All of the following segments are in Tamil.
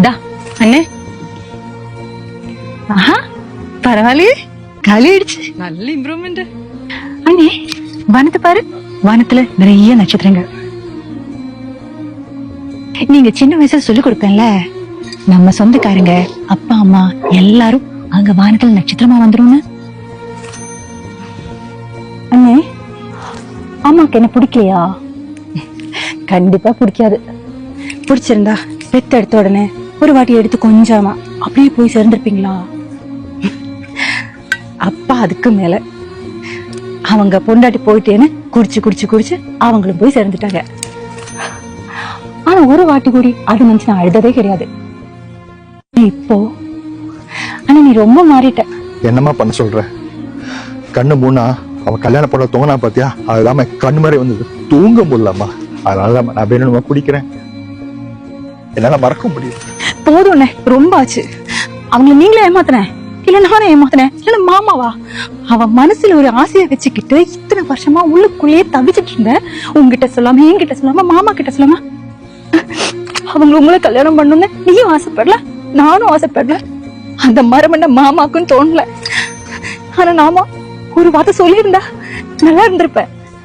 டா அண்ணே. ஆஹா பரவாயில்லையே, காலி ஆயிடுச்சு. நல்ல இம்ப்ரூவ்மெண்ட். அண்ணே வானத்தை பாரு, வானத்துல நிறைய நட்சத்திரங்கள். நீங்க சின்ன வயசுல சொல்லி கொடுப்பேன்ல, நம்ம சொந்தக்காரங்க அப்பா அம்மா எல்லாரும் அங்க வானத்துல நட்சத்திரமா வந்துரும்னு. அண்ணே அம்மாக்கு என்ன பிடிக்கலையா? கண்டிப்பா பிடிக்காது. பிடிச்சிருந்தா பெத்த எடுத்த உடனே ஒரு வாட்டி எடுத்து கொஞ்சமா அப்படியே போய் சேர்ந்திருப்பீங்களா? அப்பா அதுக்கு மேல அவங்க பொண்டாட்டி போயிட்டேன்னு குடிச்சு குடிச்சு குடிச்சு அவங்களும் போய் சேர்ந்துட்டாங்க. ஆனா ஒரு வாட்டி கூடி அது நினைச்சு நான் அழுததே கிடையாது. இப்போ ஆனா நீ ரொம்ப மாறிட்ட. என்னமா பண்ண சொல்ற? கண்ணு மூணா அவன் கல்யாணம் பண்ண தூங்கினா பாத்தியா, அதுதான் கண்ணு மாதிரி வந்தது, தூங்க முடியலம்மா. அதனால நான் வேணுமா குடிக்கிறேன், என்னால மறக்க முடியும். போதும் ரொம்ப ஆச்சு. அவங்கள நீங்களே ஏமாத்தின, இல்ல நானே ஏமாத்தினேன், இல்ல மாமாவா? அவன் மனசுல ஒரு ஆசையை வச்சுக்கிட்டு இத்தனை வருஷமா உள்ளுக்குள்ளேயே தவிச்சிட்டு இருந்த. உங்ககிட்ட சொல்லாம, என்கிட்ட சொல்லாம, மாமா கிட்ட சொல்லாம அவங்க உங்களை கல்யாணம் பண்ணணும்னு நீயும் ஆசைப்படல, நானும் ஆசைப்படல. அந்த மரமண்ட மாமாக்கும் தோணல. ஆனா நாம ஒரு வார்த்தை சொல்லியிருந்தா நல்லா இருந்திருப்ப.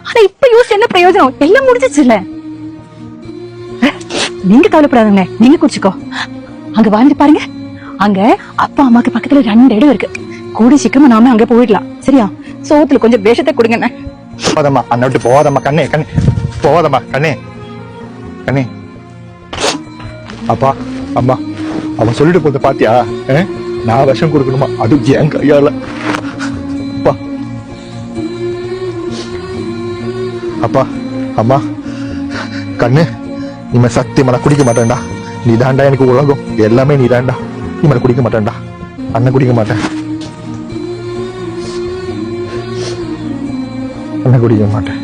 ஆனா இப்ப யோசிச்சு என்ன பிரயோஜனம்? எல்லாம் முடிஞ்சிச்சுல்ல. நீங்க கவலைப்படாதங்க, நீங்க குடிச்சுக்கோ. அங்க வாழ்ந்து பாருங்க, அங்க அப்பா அம்மாக்கு பக்கத்துல 2 இடம் இருக்கு. கூடி சீக்கிரமா நாம அங்க போயிடலாம். சரியா? சோத்துல கொஞ்சம் வேஷத்தை கொடுங்க. போதம்மா, அண்ணன் விட்டு போவாதம்மா. கண்ணே கண்ணே போவாதம்மா. கண்ணே கண்ணே. அப்பா அம்மா அவன் சொல்லிட்டு போத பாத்தியா? நான் விஷம் கொடுக்கணுமா? அது என் கையால. அப்பா அப்பா அம்மா கண்ணு, இனிமே சத்தியமா நான் குடிக்க மாட்டேன்டா. நீ தாண்டா எனக்கு உலகம், எல்லாமே நீ தாண்டா. இனிமே குடிக்க மாட்டேன்டா, அண்ணன் குடிக்க மாட்டேன், அண்ணன் குடிக்க மாட்டேன்.